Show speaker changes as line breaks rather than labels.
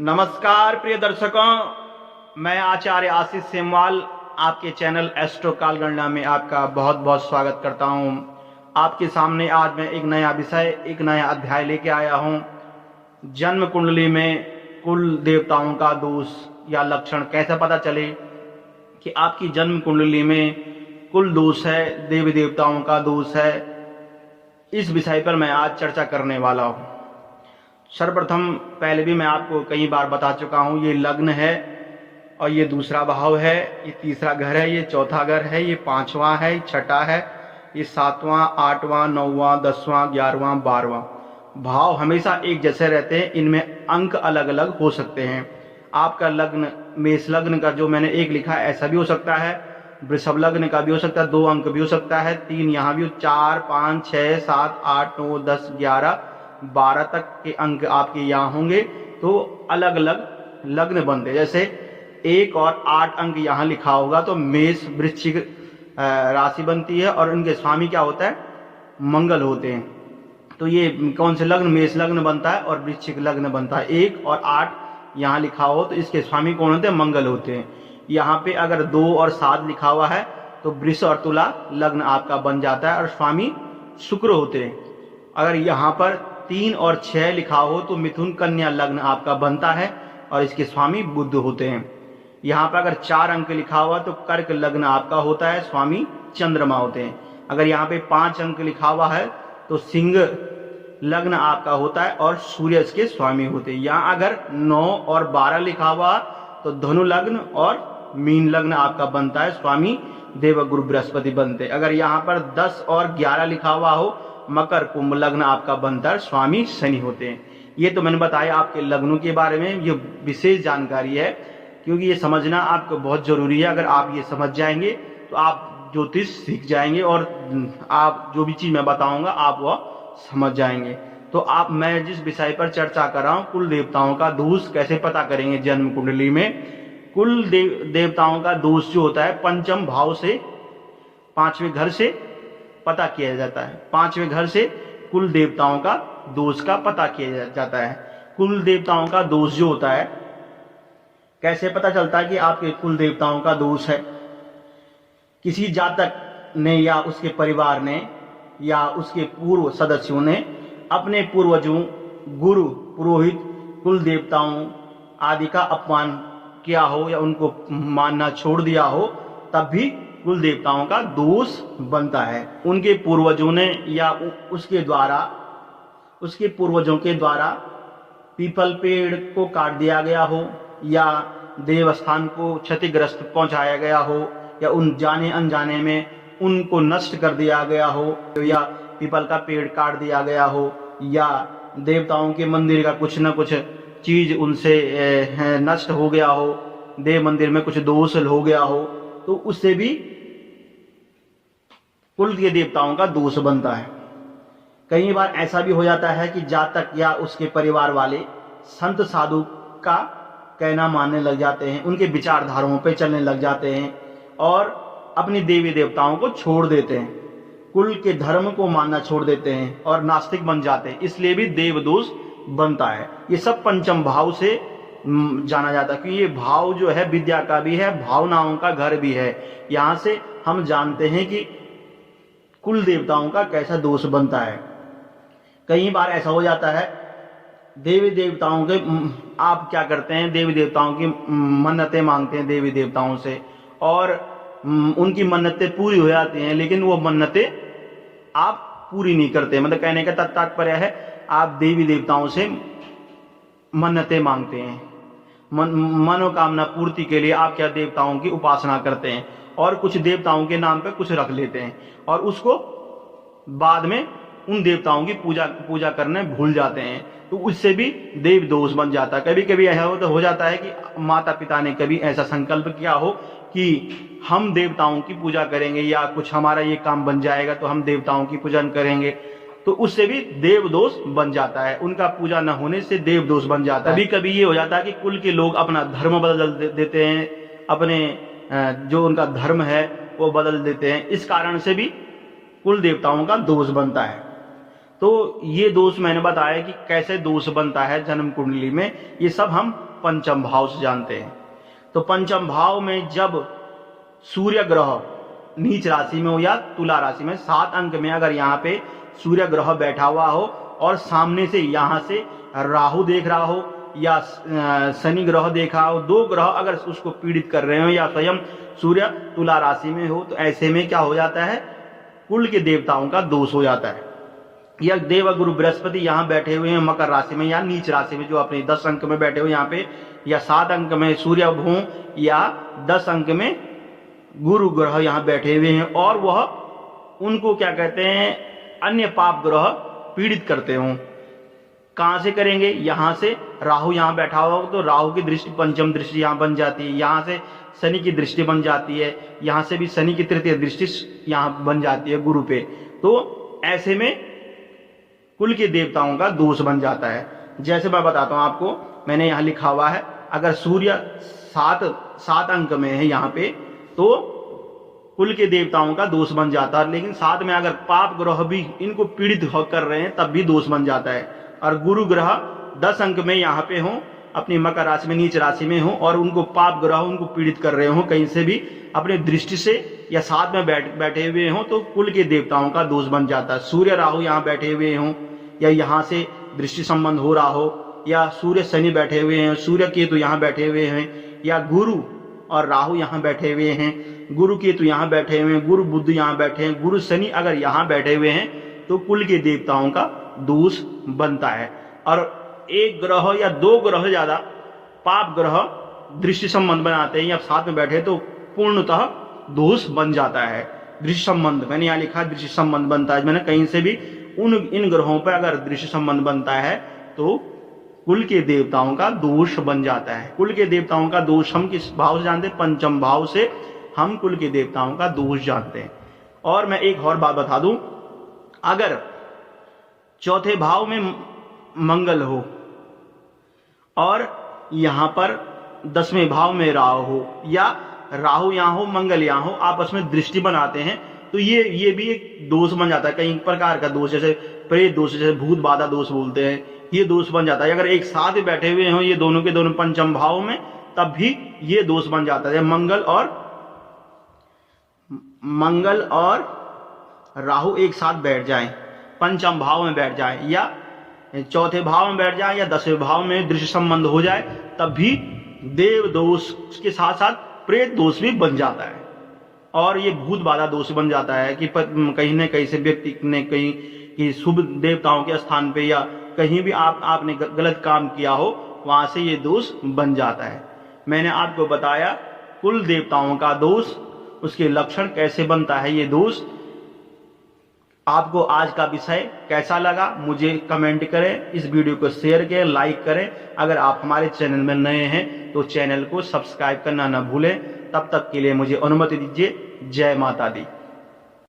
नमस्कार प्रिय दर्शकों, मैं आचार्य आशीष सेमवाल आपके चैनल एस्ट्रो कालगणना में आपका बहुत बहुत स्वागत करता हूं। आपके सामने आज मैं एक नया विषय, एक नया अध्याय लेके आया हूं। जन्म कुंडली में कुल देवताओं का दोष या लक्षण कैसे पता चले कि आपकी जन्म कुंडली में कुल दोष है, देवी देवताओं का दोष है। इस विषय पर मैं आज चर्चा करने वाला हूं। सर्वप्रथम पहले भी मैं आपको कई बार बता चुका हूं, ये लग्न है और ये दूसरा भाव है, ये तीसरा घर है, ये चौथा घर है, ये पांचवा है, ये छठा है, ये सातवां, आठवां, नौवां, 10वां, 11वां, 12वां। भाव हमेशा एक जैसे रहते हैं, इनमें अंक अलग अलग हो सकते हैं। आपका लग्न मेष लग्न का जो मैंने एक लिखा है ऐसा भी हो सकता है, वृषभ लग्न का भी हो सकता है, 2 अंक भी हो सकता है, 3 यहाँ भी, 4, 5, 6, 7, 8, 9, 10, 11, 12 तक के अंक आपके यहाँ होंगे। तो अलग अलग लग्न बनते, जैसे 1 और 8 अंक यहाँ लिखा होगा तो मेष वृश्चिक राशि बनती है और इनके स्वामी क्या होता है, मंगल होते हैं। तो ये कौन से लग्न, मेष लग्न बनता है और वृश्चिक लग्न बनता है। 1 और 8 यहाँ लिखा हो तो इसके स्वामी कौन होते हैं, मंगल होते हैं। यहाँ पे अगर 2 और 7 लिखा हुआ है तो वृष और तुला लग्न आपका बन जाता है और स्वामी शुक्र होते हैं। अगर यहाँ पर 3 और 6 लिखा हो तो मिथुन कन्या लग्न आपका बनता है और इसके स्वामी बुध होते हैं। यहाँ पर अगर 4 अंक लिखा हुआ तो कर्क लग्न आपका होता है, स्वामी चंद्रमा होते हैं। अगर यहाँ पे 5 अंक लिखा हुआ है तो सिंह लग्न आपका होता है और सूर्य इसके स्वामी होते हैं। यहाँ अगर 9 और 12 लिखा हुआ तो धनु लग्न और मीन लग्न आपका बनता है, स्वामी देवगुरु बृहस्पति बनते हैं। अगर यहाँ पर 10 और 11 लिखा हुआ हो मकर कुंभ लग्न आपका बनता है, स्वामी शनि होते हैं। ये तो मैंने बताया आपके लग्नों के बारे में, ये विशेष जानकारी है क्योंकि ये समझना आपको बहुत जरूरी है। अगर आप ये समझ जाएंगे तो आप ज्योतिष सीख जाएंगे और आप जो भी चीज मैं बताऊंगा आप वह समझ जाएंगे। तो मैं जिस विषय पर चर्चा कर रहा हूँ, कुल देवताओं का दोष कैसे पता करेंगे जन्म कुंडली में। कुल देवताओं का दोष जो होता है पंचम भाव से, 5वें घर से पता किया जाता है। 5वें घर से कुल देवताओं का दोष का पता किया जाता है। कुल देवताओं का दोष जो होता है, कैसे पता चलता है कि आपके कुल देवताओं का दोष है। किसी जातक ने या उसके परिवार ने या उसके पूर्व सदस्यों ने अपने पूर्वजों, गुरु, पुरोहित, कुल देवताओं आदि का अपमान किया हो या उनको मानना छोड़ दिया हो, तब भी कुल देवताओं का दोष बनता है। उनके पूर्वजों ने या उसके पूर्वजों के द्वारा पीपल पेड़ को काट दिया गया हो या देवस्थान को क्षतिग्रस्त पहुंचाया गया हो या उन जाने अनजाने में उनको नष्ट कर दिया गया हो या पीपल का पेड़ काट दिया गया हो या देवताओं के मंदिर का कुछ न कुछ चीज उनसे नष्ट हो गया हो, देव मंदिर में कुछ दोष हो गया हो, तो उससे भी कुल के देवताओं का दोष बनता है। कई बार ऐसा भी हो जाता है कि जातक या उसके परिवार वाले संत साधु का कहना मानने लग जाते हैं, उनके विचारधाराओं पे चलने लग जाते हैं और अपनी देवी देवताओं को छोड़ देते हैं, कुल के धर्म को मानना छोड़ देते हैं और नास्तिक बन जाते हैं। इसलिए भी देव दोष बनता है। ये सब पंचम भाव से जाना जाता है कि ये भाव जो है विद्या का भी है, भावनाओं का घर भी है। यहां से हम जानते हैं कि कुल देवताओं का कैसा दोष बनता है। कई बार ऐसा हो जाता है, देवी देवताओं के आप क्या करते हैं, देवी देवताओं की मन्नतें मांगते हैं देवी देवताओं से और उनकी मन्नतें पूरी हो जाती हैं, लेकिन वो मन्नतें आप पूरी नहीं करते। मतलब कहने का तात्पर्य है आप देवी देवताओं से मन्नतें मांगते हैं, मनोकामना पूर्ति के लिए आप क्या देवताओं की उपासना करते हैं और कुछ देवताओं के नाम पे कुछ रख लेते हैं और उसको बाद में उन देवताओं की पूजा करने भूल जाते हैं, तो उससे भी देव दोष बन जाता है। कभी कभी ऐसा हो जाता है कि माता पिता ने कभी ऐसा संकल्प किया हो कि हम देवताओं की पूजा करेंगे या कुछ हमारा ये काम बन जाएगा तो हम देवताओं की पूजन करेंगे, तो उससे भी देव दोष बन जाता है। उनका पूजा न होने से देव दोष बन जाता है। कभी कभी ये हो जाता है कि कुल के लोग अपना धर्म बदल देते हैं, अपने जो उनका धर्म है वो बदल देते हैं, इस कारण से भी कुल देवताओं का दोष बनता है। तो ये दोष मैंने बताया कि कैसे दोष बनता है जन्म कुंडली में, ये सब हम पंचम भाव से जानते हैं। तो पंचम भाव में जब सूर्य ग्रह नीच राशि में हो या तुला राशि में 7 अंक में अगर यहाँ पे सूर्य ग्रह बैठा हुआ हो और सामने से यहाँ से राहु देख रहा हो या शनि ग्रह देखा हो, 2 ग्रह अगर उसको पीड़ित कर रहे हो या स्वयं सूर्य तुला राशि में हो, तो ऐसे में क्या हो जाता है, कुल के देवताओं का दोष हो जाता है। या देवगुरु बृहस्पति यहाँ बैठे हुए हैं मकर राशि में या नीच राशि में, जो अपने 10 अंक में बैठे हुए यहाँ पे, या 7 अंक में सूर्य हो या 10 अंक में गुरु ग्रह यहाँ बैठे हुए हैं और वह उनको क्या कहते हैं, अन्य पाप ग्रह पीड़ित करते हों। कहां से करेंगे, यहां से राहु यहाँ बैठा हुआ तो राहु की दृष्टि पंचम दृष्टि यहाँ बन जाती है, यहां से शनि की दृष्टि बन जाती है, यहां से भी शनि की तृतीय दृष्टि यहाँ बन जाती है गुरु पे। तो ऐसे में कुल के देवताओं का दोष बन जाता है। जैसे मैं बताता हूं आपको, मैंने यहाँ लिखा हुआ है, अगर सूर्य 7 अंक में है यहाँ पे तो कुल के देवताओं का दोष बन जाता है, लेकिन साथ में अगर पाप ग्रह भी इनको पीड़ित कर रहे हैं तब भी दोष बन जाता है। और गुरु ग्रह 10 अंक में यहाँ पे हो, अपनी मकर राशि में नीच राशि में हो और उनको पाप ग्रह उनको पीड़ित कर रहे हो कहीं से भी अपने दृष्टि से या साथ में बैठे हुए हो, तो कुल के देवताओं का दोष बन जाता है। सूर्य राहु यहाँ बैठे हुए हों या यहाँ से दृष्टि संबंध हो रहा हो, या सूर्य शनि बैठे हुए हैं, सूर्य केतु यहाँ बैठे हुए हैं, या गुरु और राहु यहाँ बैठे हुए हैं, गुरु केतु यहाँ बैठे हुए हैं, गुरु बुध यहाँ बैठे हैं, गुरु शनि अगर यहाँ बैठे हुए हैं तो कुल के देवताओं का दोष बनता है। और 1 ग्रह या 2 ग्रह ज्यादा पाप ग्रह दृष्टि संबंध बनाते हैं या साथ में बैठे तो पूर्णतः दोष बन जाता है। दृष्टि संबंध मैंने यहाँ लिखा, दृष्टि संबंध बनता है, मैंने कहीं से भी इन ग्रहों पर अगर दृष्टि संबंध बनता है तो कुल के देवताओं का दोष बन जाता है। कुल के देवताओं का दोष हम किस भाव से जानते हैं, पंचम भाव से हम कुल के देवताओं का दोष जानते हैं। और मैं एक और बात बता दूं, अगर चौथे भाव में मंगल हो और यहां पर 10वें भाव में राहु हो या राहु यहां हो मंगल यहां हो, आपस में दृष्टि बनाते हैं, तो ये भी एक दोष बन जाता है। कई प्रकार का दोष, जैसे प्रेत दोष, जैसे भूत बाधा दोष बोलते हैं, ये दोष बन जाता है। अगर एक साथ बैठे हुए हो ये दोनों के दोनों पंचम भाव में, तब भी ये दोष बन जाता है। मंगल और राहु एक साथ बैठ जाएं, पंचम भाव में बैठ जाएं या चौथे भाव में बैठ जाए या 10वें भाव में दृश्य संबंध हो जाए, तब भी देव दोष के साथ साथ प्रेत दोष भी बन जाता है और ये भूत बाधा दोष बन जाता है कि कहीं न कहीं से व्यक्ति ने कहीं कि शुभ देवताओं के स्थान पे या कहीं भी आपने गलत काम किया हो, वहां से ये दोष बन जाता है। मैंने आपको बताया कुल देवताओं का दोष, उसके लक्षण कैसे बनता है ये दोष। आपको आज का विषय कैसा लगा मुझे कमेंट करें, इस वीडियो को शेयर करें, लाइक करें। अगर आप हमारे चैनल में नए हैं तो चैनल को सब्सक्राइब करना न भूलें। तब तक के लिए मुझे अनुमति दीजिए। जय माता दी।